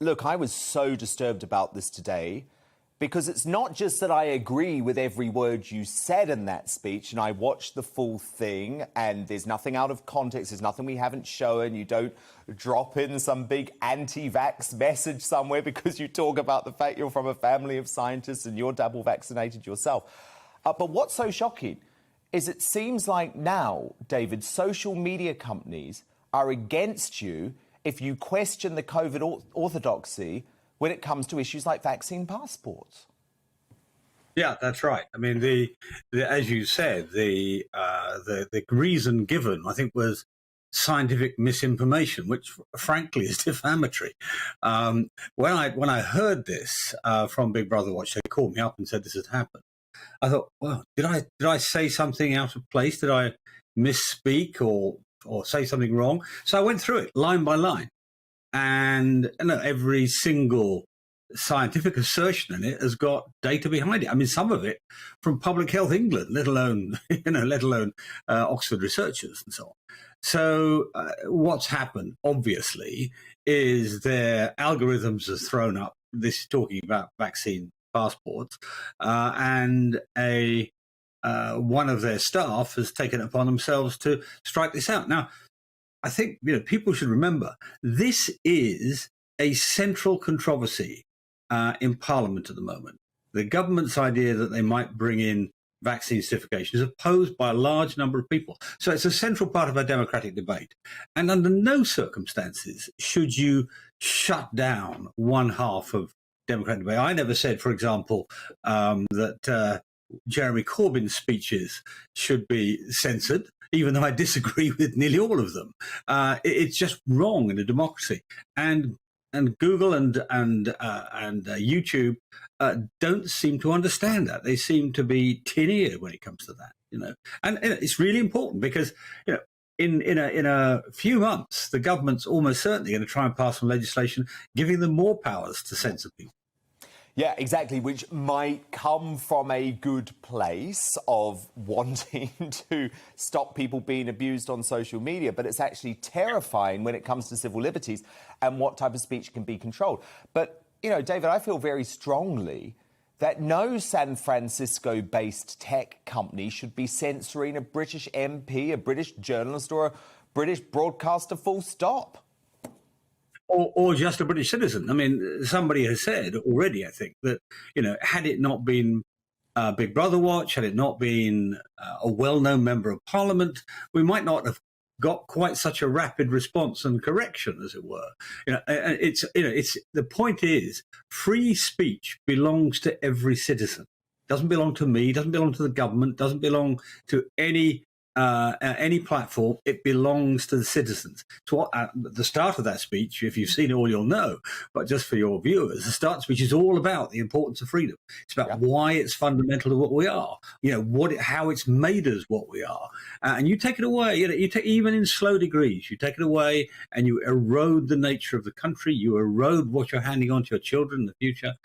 look, I was so disturbed about this today because it's not just that I agree with every word you said in that speech, and I watched the full thing, and there's nothing out of context, there's nothing we haven't shown. You don't drop in some big anti-vax message somewhere because you talk about the fact you're from a family of scientists and you're double vaccinated yourself. But what's so shocking is it seems like now, David, social media companies are against you if you question the COVID orthodoxy when it comes to issues like vaccine passports. Yeah, that's right. I mean, as you said, the reason given, I think, was scientific misinformation, which frankly is defamatory. When I heard this from Big Brother Watch, they called me up and said this had happened. I thought, well, did I say something out of place? Did I misspeak or say something wrong? So I went through it line by line, and every single scientific assertion in it has got data behind it. I mean, some of it from Public Health England, let alone Oxford researchers and so on. So what's happened, obviously, is their algorithms have thrown up this is talking about vaccine passports, and one of their staff has taken it upon themselves to strike this out. Now, I think people should remember this is a central controversy in Parliament at the moment. The government's idea that they might bring in vaccine certification is opposed by a large number of people. So it's a central part of our democratic debate. And under no circumstances should you shut down one half of democratic debate. I never said, for example, that Jeremy Corbyn's speeches should be censored, even though I disagree with nearly all of them. It's just wrong in a democracy. And Google and YouTube don't seem to understand that. They seem to be tin-eared when it comes to that, And it's really important because, in a few months, the government's almost certainly going to try and pass some legislation giving them more powers to censor people. Yeah, exactly, which might come from a good place of wanting to stop people being abused on social media, but it's actually terrifying when it comes to civil liberties and what type of speech can be controlled. But, David, I feel very strongly that no San Francisco-based tech company should be censoring a British MP, a British journalist, or a British broadcaster, full stop. Or just a British citizen. I mean, somebody has said already, I think, that, had it not been Big Brother Watch, had it not been a well-known member of Parliament, we might not have got quite such a rapid response and correction, as it were. The point is, free speech belongs to every citizen. Doesn't belong to me, doesn't belong to the government, doesn't belong to any platform. It belongs to the citizens. So at the start of that speech, if you've seen it all, you'll know. But just for your viewers, the start speech is all about the importance of freedom. It's about why it's fundamental to what we are. How it's made us what we are. And you take it away. Even in slow degrees, you take it away, and you erode the nature of the country. You erode what you're handing on to your children in the future,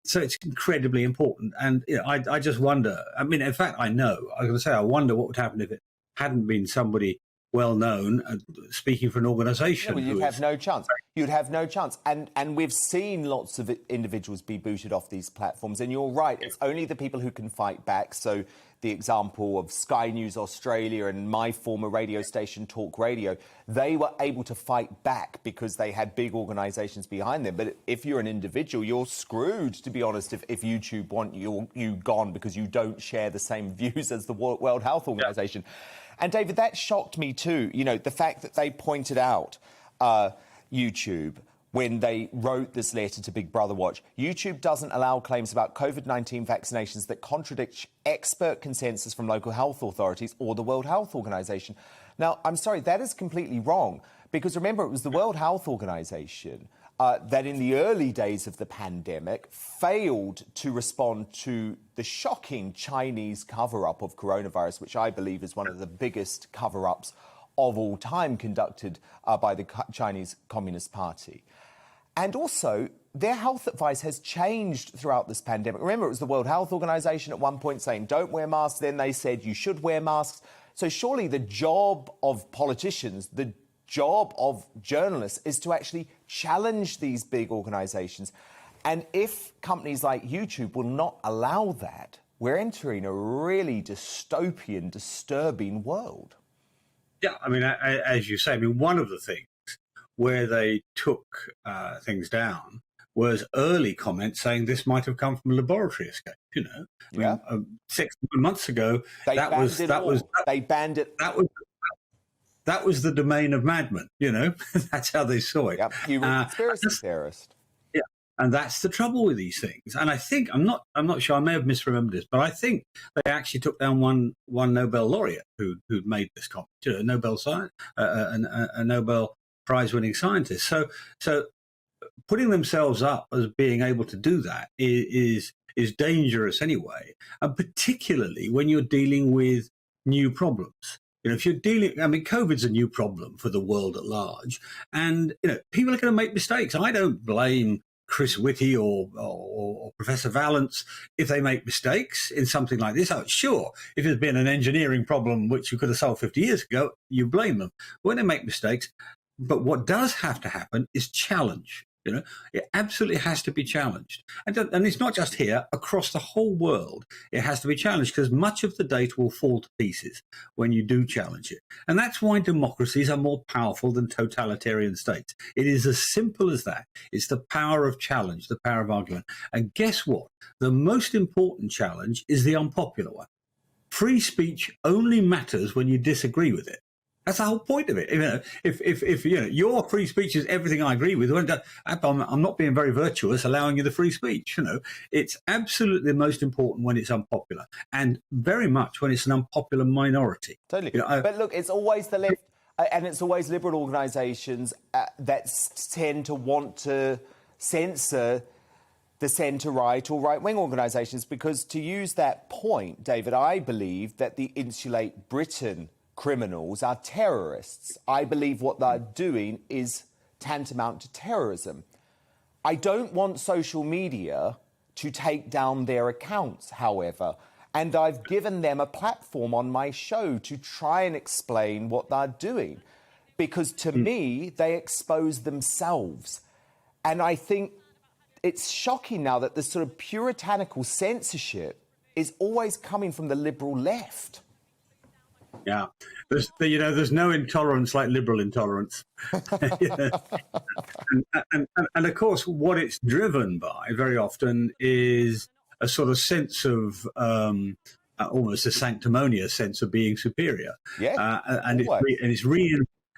so it's incredibly important. And I just wonder, in fact, I know, I was going to say, I wonder what would happen if it hadn't been somebody well-known speaking for an organisation. You'd have no chance. You'd have no chance. And we've seen lots of individuals be booted off these platforms. And you're right, it's only the people who can fight back. So the example of Sky News Australia and my former radio station, Talk Radio, they were able to fight back because they had big organisations behind them. But if you're an individual, you're screwed, to be honest, if YouTube want you gone because you don't share the same views as the World Health Organization. Yeah. And, David, that shocked me too, the fact that they pointed out YouTube when they wrote this letter to Big Brother Watch. YouTube doesn't allow claims about COVID-19 vaccinations that contradict expert consensus from local health authorities or the World Health Organization. Now, I'm sorry, that is completely wrong, because remember, it was the World Health Organization that in the early days of the pandemic failed to respond to the shocking Chinese cover-up of coronavirus, which I believe is one of the biggest cover-ups of all time conducted by the Chinese Communist Party. And also, their health advice has changed throughout this pandemic. Remember, it was the World Health Organization at one point saying, don't wear masks. Then they said you should wear masks. So surely the job of politicians, the job of journalists is to actually challenge these big organizations. And if companies like YouTube will not allow that, we're entering a really dystopian, disturbing world. Yeah, I mean, as you say, I mean, one of the things where they took things down was early comments saying this might have come from a laboratory escape. You know, Yeah. I mean, 6 months ago, They that banned was it that all. was They banned it. that was the domain of madmen. You know, that's how they saw it. Yep. You were a conspiracy theorist. Yeah, and that's the trouble with these things. And I think I'm not sure. I may have misremembered this, but I think they actually took down one Nobel laureate who made this comment. You know, a Nobel science, a Nobel Prize-winning scientist. So putting themselves up as being able to do that is dangerous anyway, and particularly when you're dealing with new problems. You know, if you're dealing, I mean, COVID's a new problem for the world at large, and you know, people are going to make mistakes. I don't blame Chris Whitty or Professor Vallance if they make mistakes in something like this. Oh, sure, if it's been an engineering problem which you could have solved 50 years ago, you blame them when they make mistakes. But what does have to happen is challenge. You know, it absolutely has to be challenged. And it's not just here, across the whole world, it has to be challenged because much of the data will fall to pieces when you do challenge it. And that's why democracies are more powerful than totalitarian states. It is as simple as that. It's the power of challenge, the power of argument. And guess what? The most important challenge is the unpopular one. Free speech only matters when you disagree with it. That's the whole point of it. You know, if you know your free speech is everything I agree with, I'm not being very virtuous allowing you the free speech. You know, it's absolutely the most important when it's unpopular, and very much when it's an unpopular minority. Totally. You know, but look, it's always the left, and it's always liberal organisations that tend to want to censor the centre-right or right-wing organisations, because to use that point, David, I believe that the Insulate Britain criminals are terrorists. I believe what they're doing is tantamount to terrorism. I don't want social media to take down their accounts, however, and I've given them a platform on my show to try and explain what they're doing, because to me, they expose themselves. And I think it's shocking now that this sort of puritanical censorship is always coming from the liberal left. Yeah, there's no intolerance like liberal intolerance. and of course, what it's driven by very often is a sort of sense of almost a sanctimonious sense of being superior. Yeah, and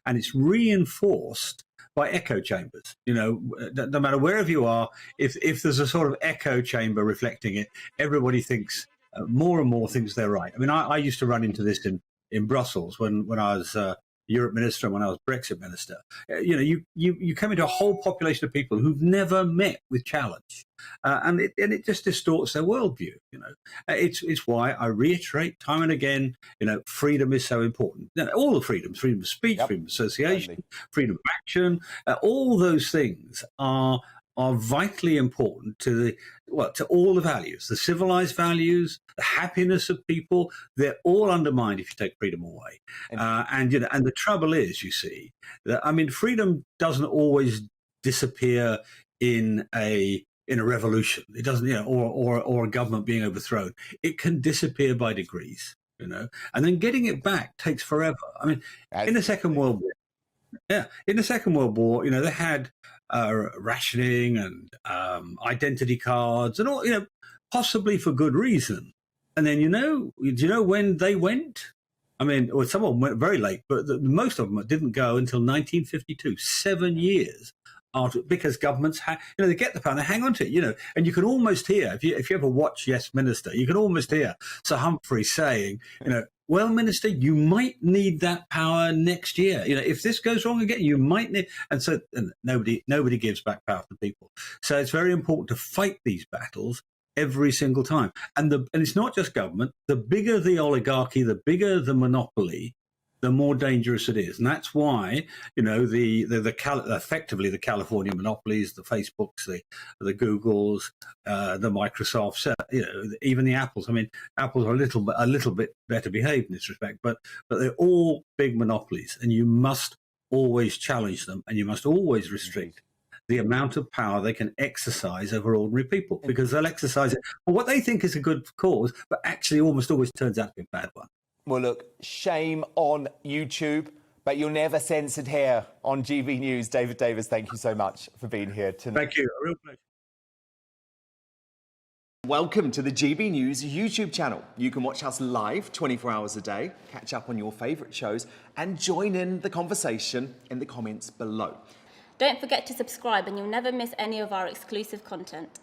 it's reinforced by echo chambers. You know, no matter wherever you are, if there's a sort of echo chamber reflecting it, everybody thinks more and more thinks they're right. I mean, I used to run into this in Brussels when I was Europe minister and when I was Brexit minister. You know, you come into a whole population of people who've never met with challenge, and it just distorts their worldview. You know, it's why I reiterate time and again. You know, freedom is so important. You know, all the freedoms: freedom of speech, freedom of association, freedom of action. All those things are vitally important to all the values, the civilized values, the happiness of people. They're all undermined if you take freedom away. And you know, and the trouble is, you see, that I mean, freedom doesn't always disappear in a revolution. It doesn't, you know, or a government being overthrown. It can disappear by degrees, you know, and then getting it back takes forever. I mean, in the Second World War, you know, they had rationing and identity cards and all, you know, possibly for good reason. And then, do you know when they went? I mean, well, some of them went very late, but most of them didn't go until 1952, 7 years after, because governments, they get the power, they hang on to it, you know, and you can almost hear, if you ever watch Yes Minister, you can almost hear Sir Humphrey saying, you know, well, Minister, you might need that power next year. You know, if this goes wrong again, you might need. And so nobody gives back power to people. So it's very important to fight these battles every single time. And it's not just government. The bigger the oligarchy, the bigger the monopoly, the more dangerous it is. And that's why, you know, effectively the California monopolies, the Facebooks, the Googles, the Microsofts, you know, even the Apples. I mean, Apples are a little bit better behaved in this respect, but they're all big monopolies, and you must always challenge them, and you must always restrict the amount of power they can exercise over ordinary people, because they'll exercise it for what they think is a good cause, but actually almost always turns out to be a bad one. Well, look, shame on YouTube, but you're never censored here on GB News. David Davis, thank you so much for being here tonight. Thank you. A real pleasure. Welcome to the GB News YouTube channel. You can watch us live 24 hours a day, catch up on your favourite shows, and join in the conversation in the comments below. Don't forget to subscribe and you'll never miss any of our exclusive content.